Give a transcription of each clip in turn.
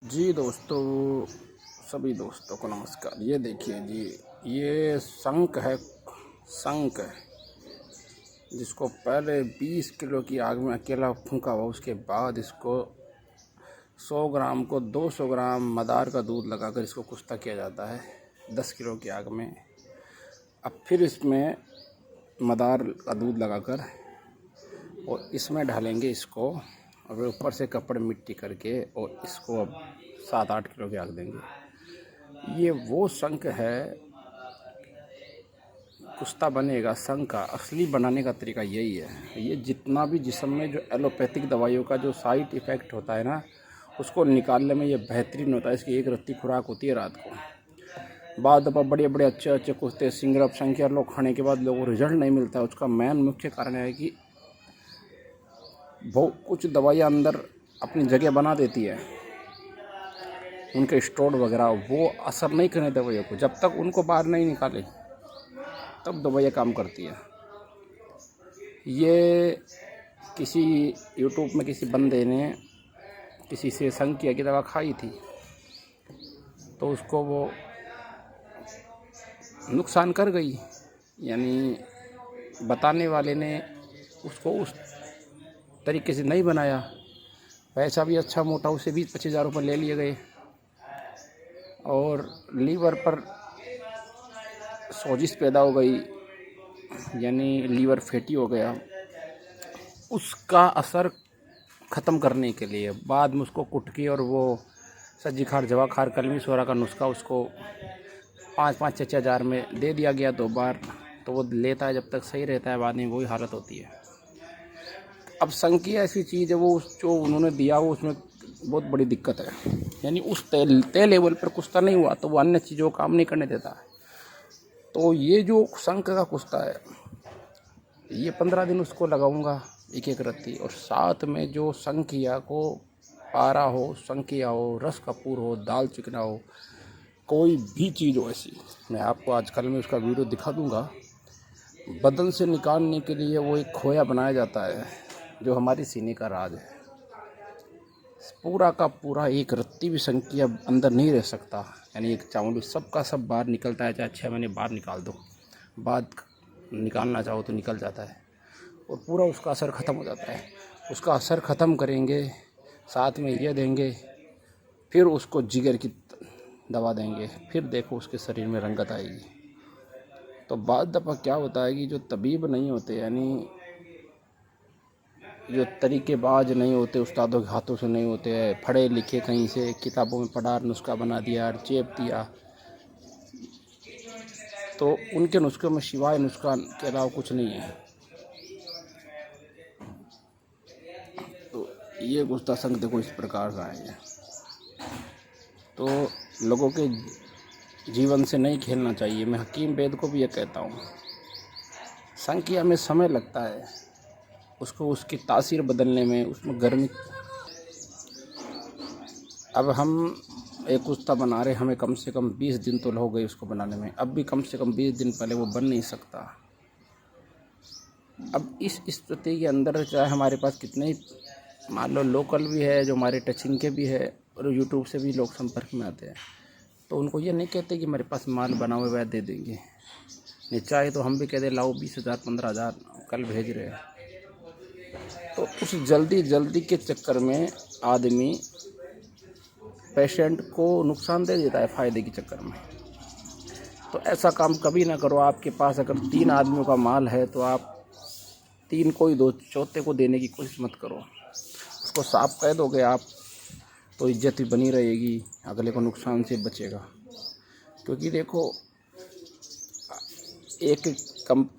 जी दोस्तों, सभी दोस्तों को नमस्कार। ये देखिए जी, ये शंख है। शंख है जिसको पहले 20 किलो की आग में अकेला फूंका हुआ, उसके बाद इसको 100 ग्राम को 200 ग्राम मदार का दूध लगाकर इसको कुश्ता किया जाता है 10 किलो की आग में। अब फिर इसमें मदार का दूध लगाकर और इसमें ढालेंगे इसको, और ऊपर से कपड़े मिट्टी करके और इसको अब 7-8 किलो की आग देंगे। ये वो शंख है, कुश्ता बनेगा। शंख का असली बनाने का तरीका यही है। ये जितना भी जिस्म में जो एलोपैथिक दवाइयों का जो साइड इफ़ेक्ट होता है ना, उसको निकालने में ये बेहतरीन होता है। इसकी एक रत्ती खुराक होती है रात को। बाद दफ़ा बड़े बड़े अच्छे कुश्ते सिंगरप संख्या लोग खाने के बाद लोगों को रिजल्ट नहीं मिलता है। उसका मेन मुख्य कारण है कि वो कुछ दवाइयाँ अंदर अपनी जगह बना देती है, उनके स्टोर वगैरह, वो असर नहीं करने दवाइयों को। जब तक उनको बाहर नहीं निकाले तब दवाइयाँ काम करती है। ये किसी यूट्यूब में किसी बंदे ने किसी से संख्या की दवा खाई थी, तो उसको वो नुकसान कर गई। यानी बताने वाले ने उसको उस तरीके से नहीं बनाया। पैसा भी अच्छा मोटा, उसे 20-25 हज़ार रुपये ले लिए गए, और लीवर पर सोजिश पैदा हो गई, यानी लीवर फैटी हो गया। उसका असर ख़त्म करने के लिए बाद में उसको कुटकी और वो सज्जी खार जवा खार कलमी सोरा का नुस्खा उसको 5-5 6 हज़ार में दे दिया गया 2 बार। तो वो लेता है, जब तक सही रहता है, बाद में वही हालत होती है। अब संकी ऐसी चीज़ है, वो जो उन्होंने दिया वो उसमें बहुत बड़ी दिक्कत है। यानी उस तय लेवल पर कुश्ता नहीं हुआ तो वो अन्य चीज़ों को काम नहीं करने देता है। तो ये जो शंख का कुश्ता है, ये 15 दिन उसको लगाऊंगा एक रत्ती, और साथ में जो संखिया को पारा हो, संखिया हो, रस कपूर हो, दाल चिकना हो, कोई भी चीज़ हो ऐसी, मैं आपको आजकल में उसका वीडियो दिखा दूंगा। बदन से निकालने के लिए वो एक खोया बनाया जाता है जो हमारी सीने का राज है। पूरा का पूरा एक रत्ती भी संखिया अंदर नहीं रह सकता। यानी एक चावल सबका सब बाहर निकलता है, चाहे 6 महीने बाहर निकाल दो, बाद निकालना चाहो तो निकल जाता है, और पूरा उसका असर ख़त्म हो जाता है। उसका असर ख़त्म करेंगे, साथ में ये देंगे, फिर उसको जिगर की दवा देंगे, फिर देखो उसके शरीर में रंगत आएगी। तो बाद दफ़ा क्या होता है कि जो तबीब नहीं होते, यानी जो तरीक़ेबाज़ नहीं होते, उस्तादों के हाथों से नहीं होते हैं, पढ़े लिखे कहीं से किताबों में पढ़ा, नुस्खा बना दिया और चेप दिया, तो उनके नुस्खे में सिवाय नुस्खा के अलावा कुछ नहीं है। तो ये कुश्ता शंख देखो इस प्रकार का है। तो लोगों के जीवन से नहीं खेलना चाहिए। मैं हकीम वेद को भी ये कहता हूँ। संख्या में समय लगता है, उसको उसकी तासीर बदलने में, उसमें गर्मी। अब हम एक कुश्ता बना रहे, हमें कम से कम 20 दिन तो हो गए उसको बनाने में। अब भी कम से कम 20 दिन पहले वो बन नहीं सकता। अब इस स्थिति के अंदर चाहे हमारे पास कितने ही, मान लो लोकल भी है, जो हमारे टचिंग के भी है, और यूट्यूब से भी लोग संपर्क में आते हैं, तो उनको ये नहीं कहते कि हमारे पास माल बना हुआ दे देंगे। नहीं चाहे तो हम भी कह दे लाओ 20,000 15,000 कल भेज रहे हैं। तो उस जल्दी के चक्कर में आदमी पेशेंट को नुकसान दे देता है फ़ायदे के चक्कर में। तो ऐसा काम कभी ना करो। आपके पास अगर 3 आदमियों का माल है तो आप 3 को ही दो, चौथे को देने की कोशिश मत करो। उसको साफ कह दोगे आप तो इज्जत भी बनी रहेगी, अगले को नुकसान से बचेगा। क्योंकि देखो,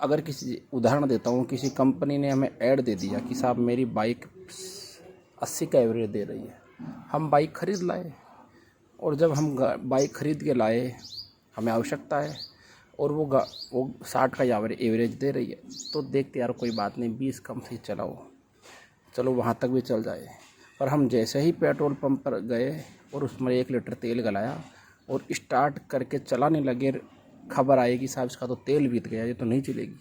अगर किसी उदाहरण देता हूँ, किसी कंपनी ने हमें ऐड दे दिया कि साहब मेरी बाइक 80 का एवरेज दे रही है, हम बाइक खरीद लाए, और जब हम बाइक खरीद के लाए, हमें आवश्यकता है, और वो 60 का एवरेज दे रही है, तो देखते यार कोई बात नहीं, 20 कम से चलाओ, चलो वहाँ तक भी चल जाए। पर हम जैसे ही पेट्रोल पंप पर गए और उसमें 1 लीटर तेल गलाया और स्टार्ट करके चलाने लगे, खबर आएगी साहब इसका तो तेल बीत गया, ये तो नहीं चलेगी।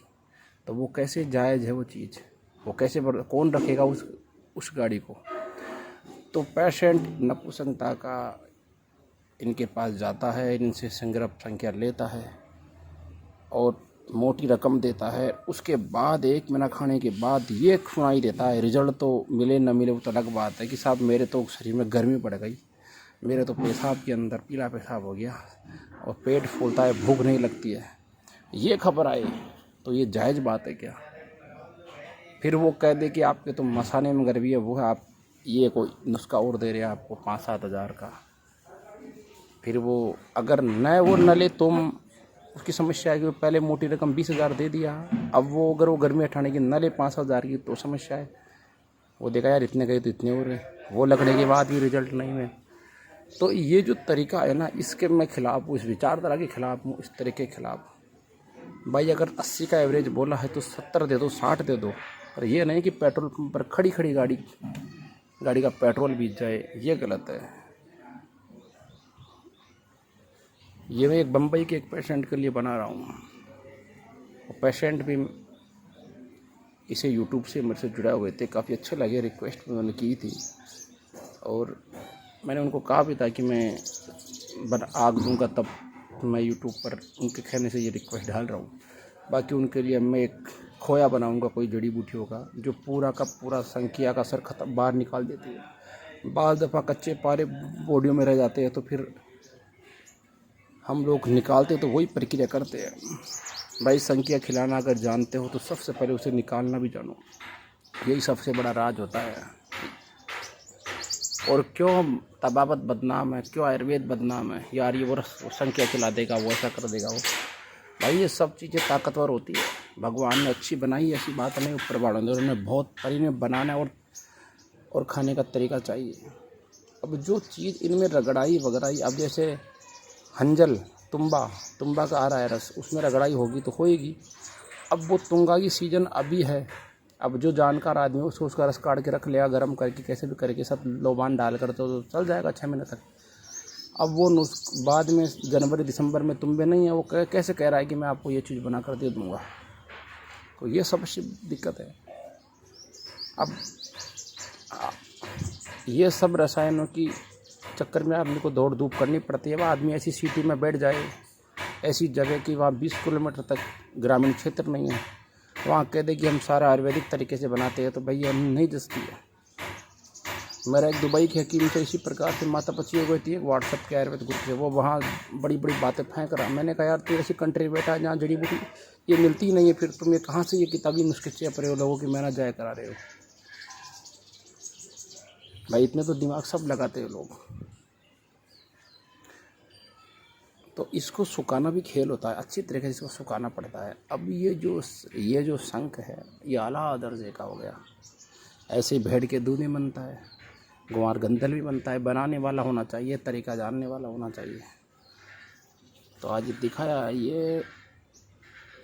तो वो कैसे जायज़ है वो चीज़? वो कैसे कौन रखेगा उस गाड़ी को? तो पेशेंट नपुंसकता का इनके पास जाता है, इनसे संग्रह संख्या लेता है और मोटी रकम देता है। उसके बाद 1 महीना खाने के बाद ये सुनाई देता है, रिजल्ट तो मिले न मिले वो तो अलग बात है कि साहब मेरे तो शरीर में गर्मी पड़ गई, मेरे तो पेशाब के अंदर पीला पेशाब हो गया और पेट फूलता है, भूख नहीं लगती है। ये खबर आए तो ये जायज़ बात है क्या? फिर वो कह दे कि आपके तो मसाने में गर्मी है, वो है, आप ये कोई नुस्खा और दे रहे हैं आपको 5-7 हज़ार का। फिर वो अगर न ले तुम, उसकी समस्या है कि पहले मोटी रकम 20,000 दे दिया, अब वो अगर वो गर्मी हटाने की न ले 5,000 की तो समस्या है। वो देखा यार इतने गए तो इतने हो रहे, वो लगने के बाद भी रिजल्ट नहीं है। तो ये जो तरीका है ना, इसके मैं खिलाफ हूँ, इस विचारधारा के खिलाफ हूँ, इस तरीके के खिलाफ। भाई अगर 80 का एवरेज बोला है तो 70 दे दो, 60 दे दो, पर ये नहीं कि पेट्रोल पंप पर खड़ी गाड़ी का पेट्रोल बीत जाए, ये गलत है। ये मैं एक बम्बई के एक पेशेंट के लिए बना रहा हूँ, पेशेंट भी इसे यूट्यूब से मेरे से जुड़ा हुए थे, काफ़ी अच्छे लगे, रिक्वेस्ट उन्होंने की थी और मैंने उनको कहा भी था कि मैं आग दूँगा तब मैं यूट्यूब पर उनके कहने से ये रिक्वेस्ट डाल रहा हूँ। बाकी उनके लिए मैं एक खोया बनाऊँगा, कोई जड़ी बूटी होगा जो पूरा का पूरा संख्या का असर खत्म बाहर निकाल देती है। बाज़ दफ़ा कच्चे पारे बॉडियों में रह जाते हैं तो फिर हम लोग निकालते तो वही प्रक्रिया करते हैं। भाई संख्या खिलाना अगर जानते हो तो सबसे पहले उसे निकालना भी जानो, यही सबसे बड़ा राज होता है। और क्यों तबाबत बदनाम है, क्यों आयुर्वेद बदनाम है, यार ये वो संख्या खिला देगा, वो ऐसा कर देगा वो। भाई ये सब चीज़ें ताकतवर होती है, भगवान ने अच्छी बनाई, ऐसी बात नहीं, ऊपर वालों ने उन्होंने बहुत इनमें बनाना और खाने का तरीका चाहिए। अब जो चीज़ इनमें रगड़ाई वगड़ाई, अब जैसे हंजल तुम्बा का आ रहा है रस, उसमें रगड़ाई होगी तो होएगी। अब वो तुंगा की सीज़न अभी है, अब जो जानकार आदमी है उसका रस काट के रख लिया, गर्म करके कैसे भी करके सब लोबान डाल कर तो चल जाएगा 6 महीने तक। अब वो बाद में जनवरी दिसंबर में तुम्बे नहीं है, वो कैसे कह रहा है कि मैं आपको ये चीज़ बना कर दे दूँगा। तो ये सबसे दिक्कत है। अब ये सब रसायनों की चक्कर में आदमी को दौड़ धूप करनी पड़ती है। वह आदमी ऐसी सिटी में बैठ जाए, ऐसी जगह कि वहाँ 20 किलोमीटर तक ग्रामीण क्षेत्र नहीं है, वहाँ कह दे कि हम सारा आयुर्वेदिक तरीके से बनाते हैं, तो भैया नहीं जचती है। मेरा एक दुबई के हकीम से इसी प्रकार से माथापच्ची हो गई थी, व्हाट्सएप के आयुर्वेद ग्रुप से, वो वहाँ बड़ी बड़ी बातें फेंक रहा। मैंने कहा यार तू ऐसी कंट्री बैठा है जहाँ जड़ी बूटी ये मिलती ही नहीं है, फिर तुम ये कहाँ से ये किताबी नुस्खे चेप रहे हो, लोगों की मेहनत जाया करा रहे हो। भाई इतने तो दिमाग सब लगाते हैं लोग। तो इसको सुखाना भी खेल होता है, अच्छी तरीके से इसको सुखाना पड़ता है। अब ये जो शंख है ये आला दर्जे का हो गया। ऐसे भेड़ के दूध नहीं बनता है, ग्वार गंदल भी बनता है, बनाने वाला होना चाहिए, तरीका जानने वाला होना चाहिए। तो आज दिखाया ये,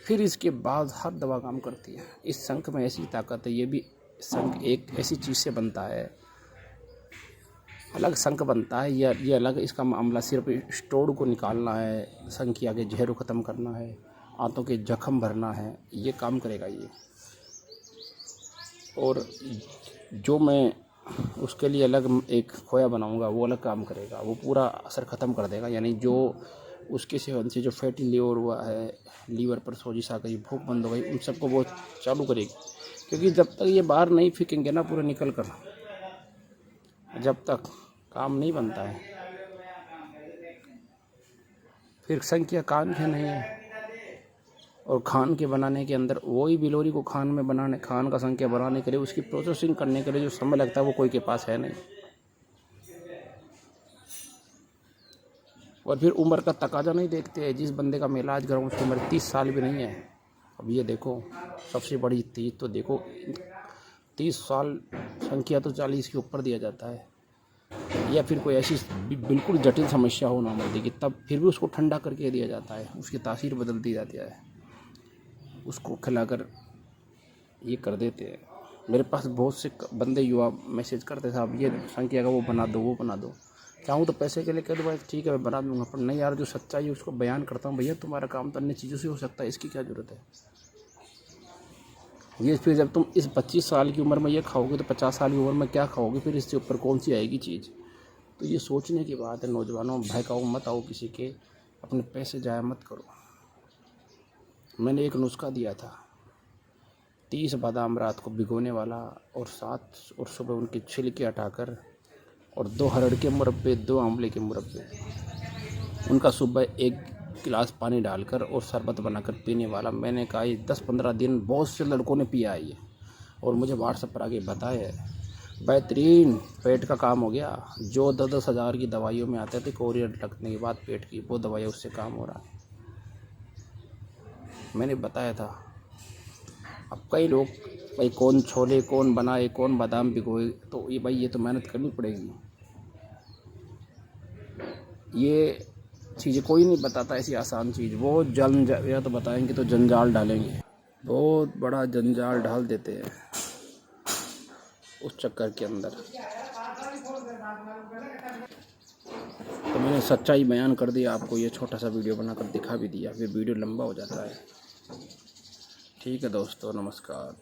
फिर इसके बाद हर दवा काम करती है। इस शंख में ऐसी ताकत है, ये भी शंख एक ऐसी चीज़ से बनता है, अलग शंख बनता है, ये अलग। इसका मामला सिर्फ स्टोर को निकालना है, संख्या के जहर को ख़त्म करना है, आंतों के जख्म भरना है, ये काम करेगा ये। और जो मैं उसके लिए अलग एक खोया बनाऊंगा वो अलग काम करेगा, वो पूरा असर ख़त्म कर देगा। यानी जो उसके सेवन से जो फैटी लीवर हुआ है, लीवर पर सोजिश आ गई, भूख बंद हो गई, उन सबको वो चालू करेगी। क्योंकि जब तक ये बाहर नहीं फेंकेंगे ना पूरा निकल कर, जब तक काम नहीं बनता है, फिर संख्या कान के नहीं है। और खान के बनाने के अंदर वही बिलोरी को खान का संख्या बनाने के लिए, उसकी प्रोसेसिंग करने के लिए जो समय लगता है वो कोई के पास है नहीं। और फिर उम्र का तकाजा नहीं देखते हैं। जिस बंदे का मैं इलाज कराऊँ उसकी उम्र 30 साल भी नहीं है। अब ये देखो, सबसे बड़ी चीज़ तो देखो, 30 साल संख्या तो 40 के ऊपर दिया जाता है। या फिर कोई ऐसी बिल्कुल जटिल समस्या हो नॉर्मल की, तब फिर भी उसको ठंडा करके दिया जाता है, उसकी तासीर बदल दी जाती है, उसको खिलाकर ये कर देते हैं। मेरे पास बहुत से बंदे युवा मैसेज करते थे, अब ये संख्या का वो बना दो। चाहूँ तो पैसे के लिए कह दो भाई ठीक है मैं बना दूँगा, पर नहीं यार जो सच्चाई है उसको बयान करता हूँ। भैया तुम्हारा काम तो अन्य चीज़ों से हो सकता है, इसकी क्या ज़रूरत है। ये फिर जब तुम इस 25 साल की उम्र में ये खाओगे तो 50 साल की उम्र में क्या खाओगे, फिर इससे ऊपर कौन सी आएगी चीज़। तो ये सोचने की बात है नौजवानों, बहकाओ मत आओ किसी के, अपने पैसे जाया मत करो। मैंने एक नुस्खा दिया था, 30 बादाम रात को भिगोने वाला और सुबह उनके छिलके हटाकर और 2 हरड़ के मुरब्बे, 2 आंवले के मुरब्बे, उनका सुबह 1 गिलास पानी डालकर और शरबत बनाकर पीने वाला। मैंने कहा ये 10-15 दिन बहुत से लड़कों ने पिया है ये, और मुझे व्हाट्सएप पर आके बताया है, बेहतरीन पेट का काम हो गया। जो 10-10 हज़ार की दवाइयों में आते थे कोरियर लगने के बाद पेट की, वो दवाइयाँ उससे काम हो रहा है। मैंने बताया था। अब कई लोग भाई कौन छोले कौन बनाए कौन बादाम भिगोए, तो ये भाई ये तो मेहनत करनी पड़ेगी। ये चीज़ें कोई नहीं बताता ऐसी आसान चीज़, वो या तो बताएंगे तो जंजाल डालेंगे, बहुत बड़ा जंजाल डाल देते हैं उस चक्कर के अंदर। तो मैंने सच्चाई बयान कर दिया आपको, ये छोटा सा वीडियो बनाकर दिखा भी दिया, फिर वीडियो लंबा हो जाता है। ठीक है दोस्तों, नमस्कार।